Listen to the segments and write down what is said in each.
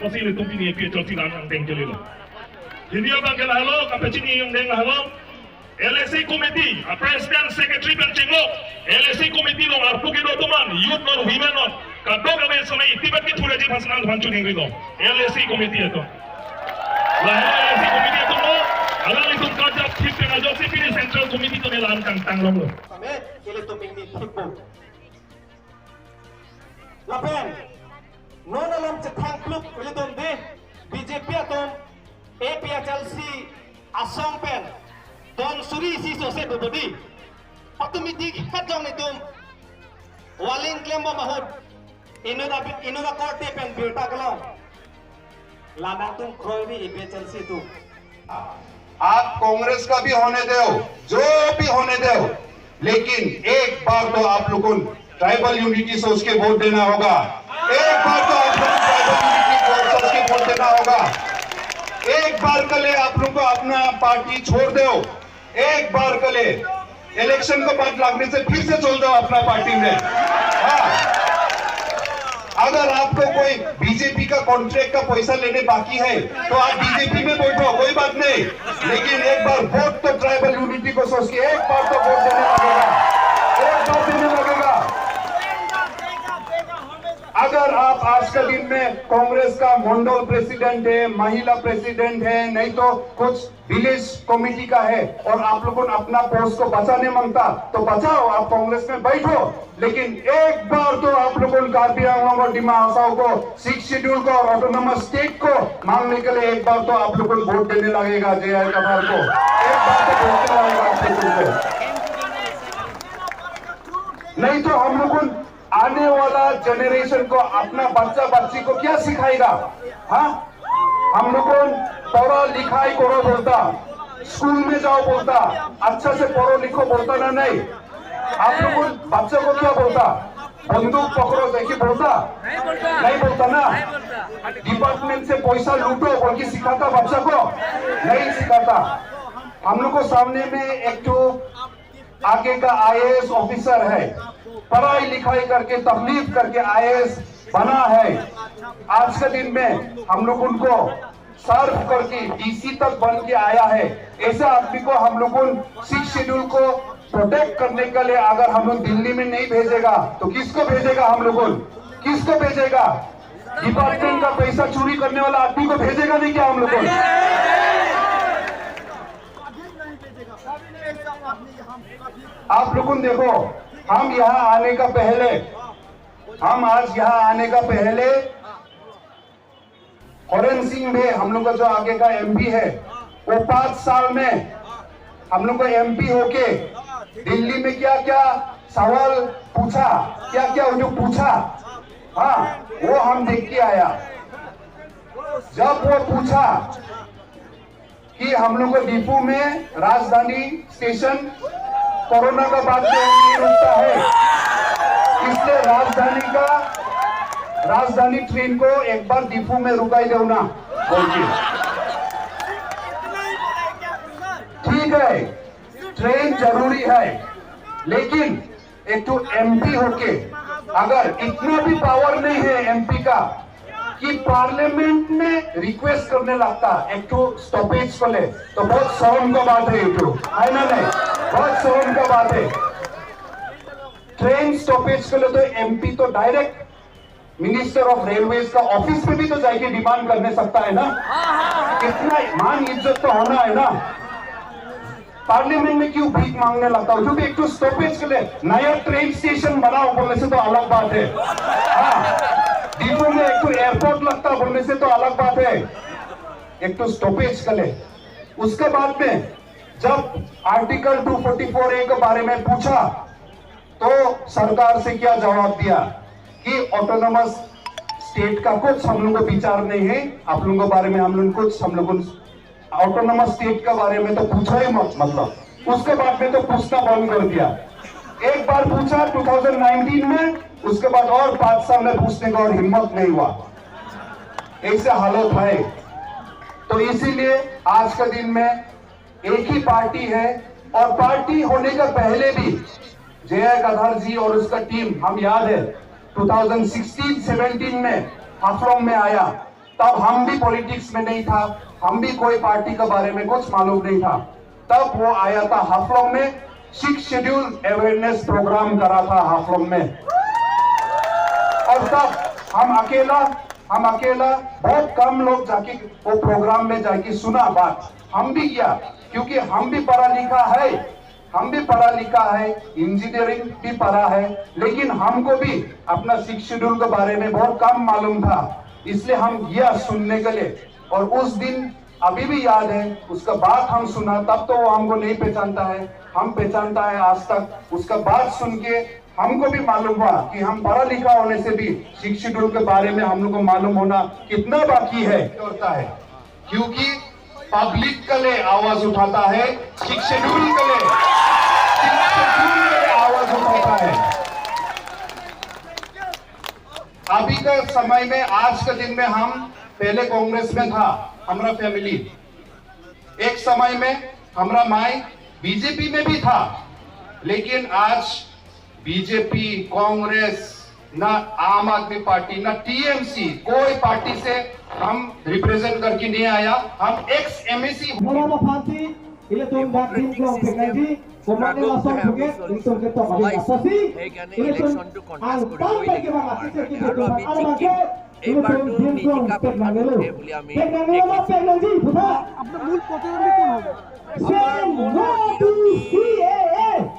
masih itu pini PHL silang ang deng jelilo. Hindi abang kelalo kapecini yang deng halo. LSC committee, president secretary pencenglo, LSC committee lo arpuke do tuman, youth non women non, kadang kami sampai tiba kita pura jadi pasangan pancu negeri lo. LSC committee itu. Lah LSC committee itu lo, alam itu kerja tim pengajar si pilih central committee itu nelan tang lo. Kami ini tu minggu tipu. Lapen, non alam cetang klub ini tu deh, BJP atau APHLC asong pen. Don suri si sose bebodi, atau midi kadang itu, waling klaim bahwa inoda korte pen berita kalau, ladang तुम क्रोई भी APHLC tu. आप कांग्रेस का भी होने दो, जो भी होने दो, लेकिन एक बार तो आप लोगों को ट्राइबल यूनिटी सोच के वोट देना होगा। एक बार तो आप लोगों को ट्राइबल यूनिटी सोच के वोट देना होगा। एक बार के लिए आप लोगों को अपना पार्टी छोड़ दो। एक बार के लिए इलेक्शन को बाद लगने से फिर से चल जाओ अपना पार्टी में। हाँ, अगर आपको कोई बीजेपी का कॉन्ट्रैक्ट का पैसा लेने बाकी है तो आप बीजेपी में बैठो, कोई बात नहीं, लेकिन एक बार वोट तो ट्राइबल यूनिटी को सोच के एक बार तो वोट देने लगेगा, एक बार देने लगेगा। अगर आप आज के दिन में कांग्रेस का मंडल प्रेसिडेंट है, महिला प्रेसिडेंट है, नहीं तो कुछ विलेज कमेटी का है और आप लोगों ने अपना पोस्ट को बचाने मांगता तो बचाओ, आप कांग्रेस में बैठो, लेकिन एक बार तो आप लोगों ने कार्बी आंगलों को, डिमा हसाओं को, 6 शेड्यूल को और ऑटोनोमस स्टेट को मांगने के लिए एक बार तो आप लोगों को वोट देने लगेगा JI कबार को, एक बार तो वोट देने लगेगा आप लोगों को। नहीं तो हम लोगों आने वाला जनरेशन को, अपना बच्चा बच्ची को क्या सिखाएगा? हाँ, हम लोगों पढ़ो लिखाई करो बोलता, स्कूल में जाओ बोलता, अच्छा से पढ़ो लिखो बोलता ना, नहीं। आप लोगों बच्चों को क्या बोलता? बंदूक पकड़ो देखिए बोलता? नहीं बोलता ना। डिपार्टमेंट से पैसा लूटो बोल के सिखाता बच्चा को? नहीं सिखाता। हम लोग को सामने में एक तो आगे का IAS ऑफिसर है, पढ़ाई लिखाई करके तकलीफ करके IAS बना है। आज के दिन में हम लोग उनको सर्व करके DC तक बन के आया है। ऐसे आदमी को हम लोग 6 शेड्यूल को प्रोटेक्ट करने के लिए अगर हम लोग दिल्ली में नहीं भेजेगा तो किसको भेजेगा? हम लोग किसको भेजेगा? डिपार्टमेंट का पैसा चोरी करने वाला आदमी को भेजेगा नहीं क्या हम लोग? आप लोगों देखो, हम यहाँ आने का पहले, हम आज यहाँ आने का पहले हरेन सिंह भी हम लोग का जो आगे का MP है, वो 5 साल में हम लोग को MP होके दिल्ली में क्या क्या सवाल पूछा, क्या क्या उन्हें पूछा, हाँ, वो हम देख के आया। जब वो पूछा कि हम लोग को डिपो में राजधानी स्टेशन कोरोना का बाद में नहीं रुकता है, इसलिए राजधानी ट्रेन को एक बार डिपो में रुकाई दो ना बोलिए। ठीक है, ट्रेन जरूरी है, लेकिन एक तो MP होके अगर इतना भी पावर नहीं है MP का कि पार्लियामेंट में रिक्वेस्ट करने लगता एक तो स्टॉपेज को ले, तो बहुत शर्म का बात है, है ना? नहीं, बहुत शर्म का बात है। ट्रेन स्टॉपेज के लिए तो MP तो डायरेक्ट मिनिस्टर ऑफ रेलवेज का ऑफिस में भी तो जाके डिमांड करने सकता है ना? इतना मान इज्जत तो होना है ना? पार्लियामेंट में क्यों भीख मांगने लगता है? क्योंकि एक तो स्टॉपेज के लिए नया ट्रेन स्टेशन बनाओ बोलने से तो अलग बात है, हाँ, डिपो में एक तो एयरपोर्ट लगता बोलने से तो अलग बात है, एक तो स्टॉपेज के लिए। उसके बाद में जब आर्टिकल 244A के बारे में पूछा तो सरकार से क्या जवाब दिया कि ऑटोनोमस स्टेट का कुछ हम लोगों को विचार नहीं है, आप लोगों के बारे में हम लोग कुछ, हम लोगों ऑटोनोमस स्टेट के बारे में तो पूछा ही मत, मतलब उसके बाद में तो पूछना बंद कर दिया। एक बार पूछा 2019 में, उसके बाद और 5 साल में पूछने का और हिम्मत नहीं हुआ। ऐसे हालत है, तो इसीलिए आज के दिन में एक ही पार्टी है, और पार्टी होने का पहले भी JI कधार जी और उसका टीम, हम याद है 2016-17 में हाफलॉन्ग में आया, तब हम भी पॉलिटिक्स में नहीं था, हम भी कोई पार्टी के बारे में कुछ मालूम नहीं था। तब वो आया था हाफलोंग में, 6 शेड्यूल अवेयरनेस प्रोग्राम करा था हाफलोंग में, और तब हम अकेला बहुत कम लोग जाके वो प्रोग्राम में जाके सुना बात। हम भी किया क्योंकि हम भी पढ़ा लिखा है, इंजीनियरिंग भी पढ़ा है, लेकिन हमको भी अपना 6 शेड्यूल के बारे में बहुत कम मालूम था, इसलिए हम गया सुनने के लिए। और उस दिन अभी भी याद है, उसका बाद हम सुना, तब तो वो हमको नहीं पहचानता है, हम पहचानता है आज तक। उसका बाद सुन के हमको भी मालूम हुआ कि हम पढ़ा लिखा होने से भी 6 शेड्यूल के बारे में हम लोग को मालूम होना कितना बाकी है होता है, क्योंकि पब्लिक के लिए आवाज उठाता है, 6 शेड्यूल के लिए आवाज उठाता है। अभी के समय में, आज के दिन में, हम पहले कांग्रेस में था हमारा फैमिली, एक समय में हमारा माई बीजेपी में भी था, लेकिन आज बीजेपी, कांग्रेस, ना आम आदमी पार्टी, ना टीएमसी, कोई पार्टी से हम रिप्रेजेंट करके नहीं आया। हम x MAC Ile tu dak din ko peknaji komane langsung buget itu kita bagi asasi ile tu al tanpa ke bang asasi ke tu al bagi ile tu din ko peknaji lo peknaji ma peknaji buta apna mul protagonist kon hobe say no to CAA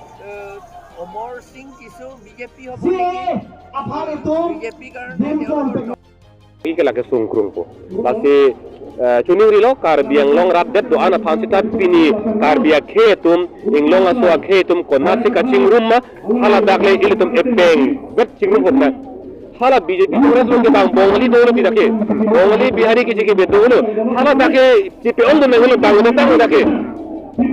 Omar Singh kisu BJP hobo CAA apal itu BJP din ko ini ke lagi sungkrung po. Tapi cuning rilo karbiang long radet doa na pansitat pini karbia ketum inglong aswa ketum konasi kacing rumah hala dakle ilitum epeng bet cingrum hopna hala BJP kongres long ke bang bongali dolo bidake bongali bihari ki jigi bedolo hala dake cipe on dolo holo bang datang dake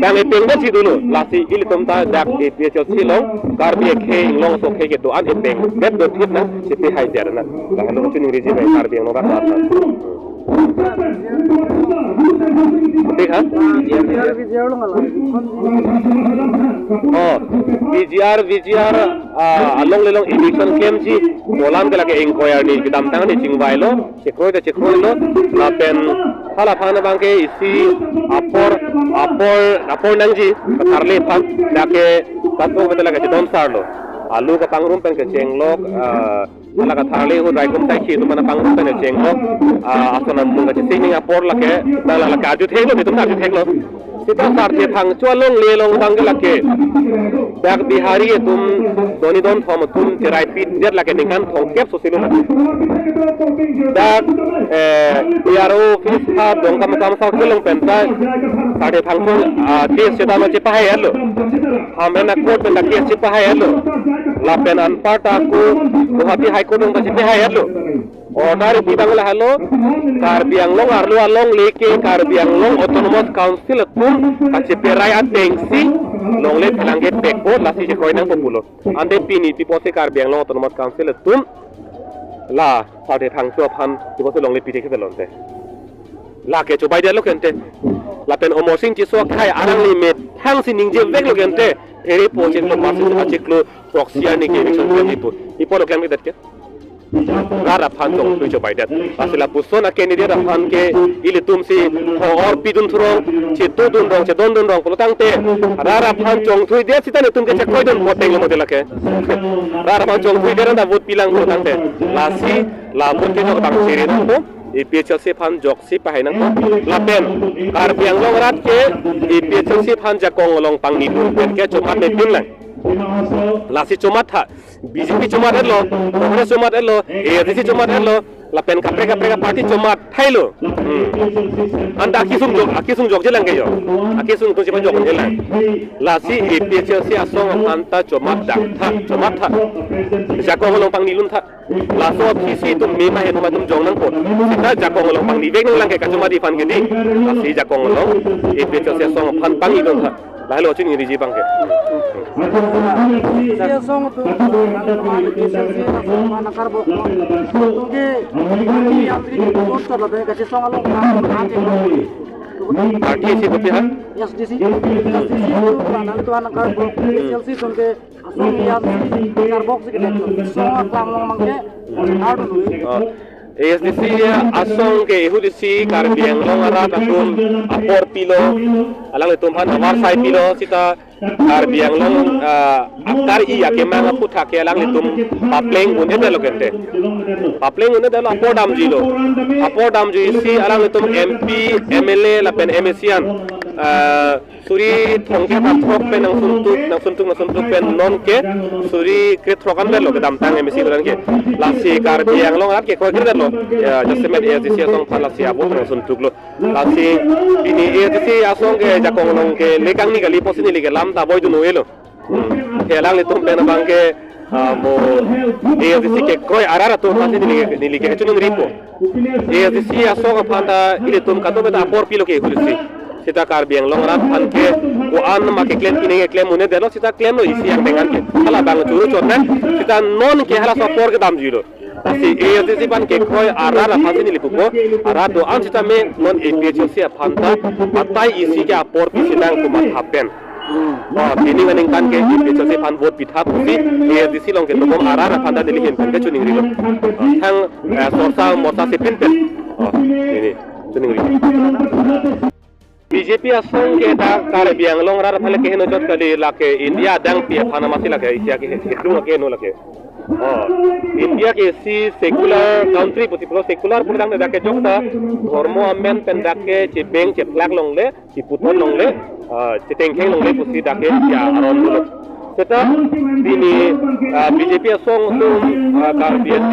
bang epeng bet si dolo lasi ilitum ta dak EPHL silong karbia ke inglong aswa ke doa epeng bet do tip na cipe hai jarna lalu cuning riji bai karbiang long radet देखा BGR along lelong election camp si bolan ke lagi inquiry ni kita tang ni cingwai lo cekroi lo lapen hala phana bangke isi apor nangji karle phan lake tato betul lagi don sar lo alu ka pangrum pen ke cenglok ala ka thale ho dai kum tai khi tu mana pangrum pen cenglok asona munga che sing apor lake la ka ju thelo ni tum na ju thelo sita sar the thang cholong le long bang lake dak bihari tum doni don thom tum cherai pit der lake ningan thong kep so silu dak yaro office ha dong kam sa kelong pen ta sade thang ko case cheta ma che pahai hello hamena court pen case che pahai hello lapen anpata ko Guwahati High Court ng City High Hello order bidang hello karbiang long arlo along leke karbiang long autonomous council tum kaciperai atengsi long let langget pekbo lasi jekoy nang populo ande pini tipose karbiang long autonomous council tum la sade thang so phan tipose long let pite ke belonte la ke chobai dia lo kente lapen omosing chi so khai arang limit thang siningje vek lo kente eri poche lo pasin achiklo proxy ni ke election tipo ipo lo kan dat ke rara phan tong tu chobai dat asila pusona ke ni dia phan ke ili tum si or pidun thurong chi tu dun dong che don dong ko tang te rara phan chong thui dia sita ne tum ke chakoi don moteng lo modela ke rara phan chong thui dia na vote pilang ko tang te lasi la vote ke no tang siri no EPHL se phan jok si pahai nang lapen karbiang long rat ke EPHL se phan jakong long pang ni dun pen ke chomat ne pin lang lasi chomat tha BJP chomat hello Congress chomat hello ADC chomat hello lapen kapre party chomat thailo anda akisung jok jelang ke yo akisung tu siapa jok jelang lasi EPHL se asong anta chomat dak tha chomat tha jakong long pang ni lun tha laso kisi tu mema he tum jong nang pot kita jakong long pang ni vek nang lang ke kacuma di fan ke di lasi jakong long EPHL se asong phan pang ni lun tha lalu cing ni ji bang ke Saya song tu mana karbo tu ke yang tri poster lah kasi song along party si hote ha SDC tu mana tu anak karbo SLC song ke asong yang karbo se ke song lang mangke adu ASDC asong ke ihudisi karbiang long ara katum apor pilo alang letum han awar sai pilo sita karbiang long akar I akemang putha ke alang letum papleng unde delo kente papleng unde delo apor dam ji isi alang letum MP MLA la pen MSian suri thongke patrok pen nang suntuk pen non ke suri ke trokan delo ke damtang MSi dolan ke lasi karbiang long ar ke ko delo Jasemet ASDC asong palasi abo nang suntuk lo lasi ini ASDC asong ke jakong long ke lekang ni kali posini li ke lam ta boy du noelo ke alang letum pen bang ke mo ASDC ke koi arara to pasi ni ke chunung ripo ASDC asong panda ile tum kato beta apor pilo ke kulisi sita karbiang long rat pan ke ko an ma ke claim kini ke claim une delo sita claim lo isi yang dengan ke hala bang churu chotna sita non ke hala sapor ke dam jiro si ASDC pan ke koi arara pasi ni lipuko ara do an sita me non APHC phanta patai isi ke apor pi sidang ko mat happen ini nganing kan ke APHC pan vote pitha pusi ASDC long ke tom arara phanta deli hen kan ke chuning rilo thang sorsa morsa sepin pen ini chuning rilo BJP asong ke da karbiang long rar phale ke heno jot kali lake India dang pia phana masi lake isia ke hedung ke no lake India ke si secular country puti pro secular pun dang da ke jokta dhormo amen pen da ke che beng che plak long le chi puton long le che tengkheng long le pusi da ke ya aron lo seta ini BJP asong tum karbiang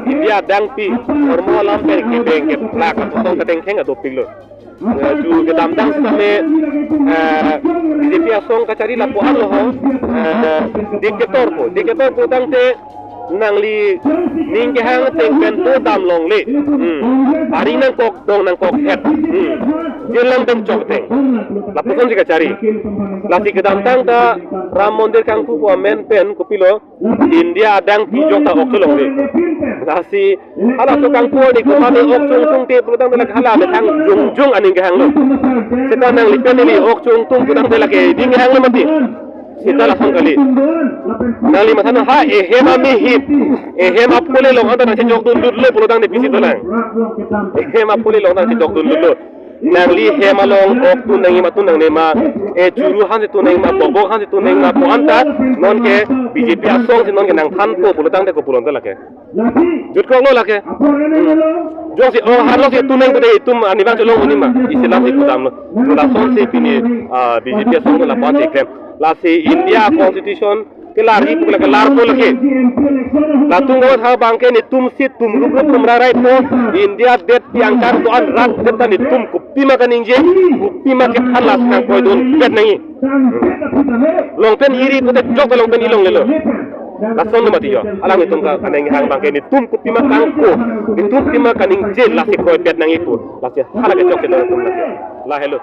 India dang pi dhormo lam pen ke beng ke plak puton ke tengkheng ado pilo ju ke damdang same BJP asong kacari lapuan lo diktator ko dang te nangli ning ke hang teng pen to dam long le ari nang kok dong nang kok het jelang teng chok teng lapuan ji kacari lati ke damdang ta ram mondir kang pu ko men pen ko pilo India adang pi jok ta ok long le lasi hala to kang pu ni ko ma ni ok chung te prodang la hala me thang jung aning ke hang lo seta nang lipen ni ok chung tung prodang la ke ding hang lo mati sita la sang kali nali mathana ha ehema mi hip ehema pule long anda na jok dun le prodang de pisi to lang ehema pule long na jok dun lo nangli hemalong ok tu nangi matun nang nema juru han tu nang ma bobo han tu nang ma po anta non ke BJP asong si non ke nang than ko pulutang de ko pulon de lake jut ko lo lake jong si oh harlo si tu nang de itum anibang jolong unima islam si putam lo la son si pini BJP asong la pa de la si India constitution ke lar hi pula ke lar ko lake la tung go tha bangke ni tum si tum rup tum rai po India det yang kar to an rat det ni tum kupi ma kaning je kupi ma ke thalas na ko don bet nangi long pen iri ko te jok long pen ilong lelo la son no mati yo alang itum ka kaning hang bangke ni tum kupi ma kang ko ni tum kupi ma kaning je la si ko bet nangi po la si hala ke jok ke tum la hello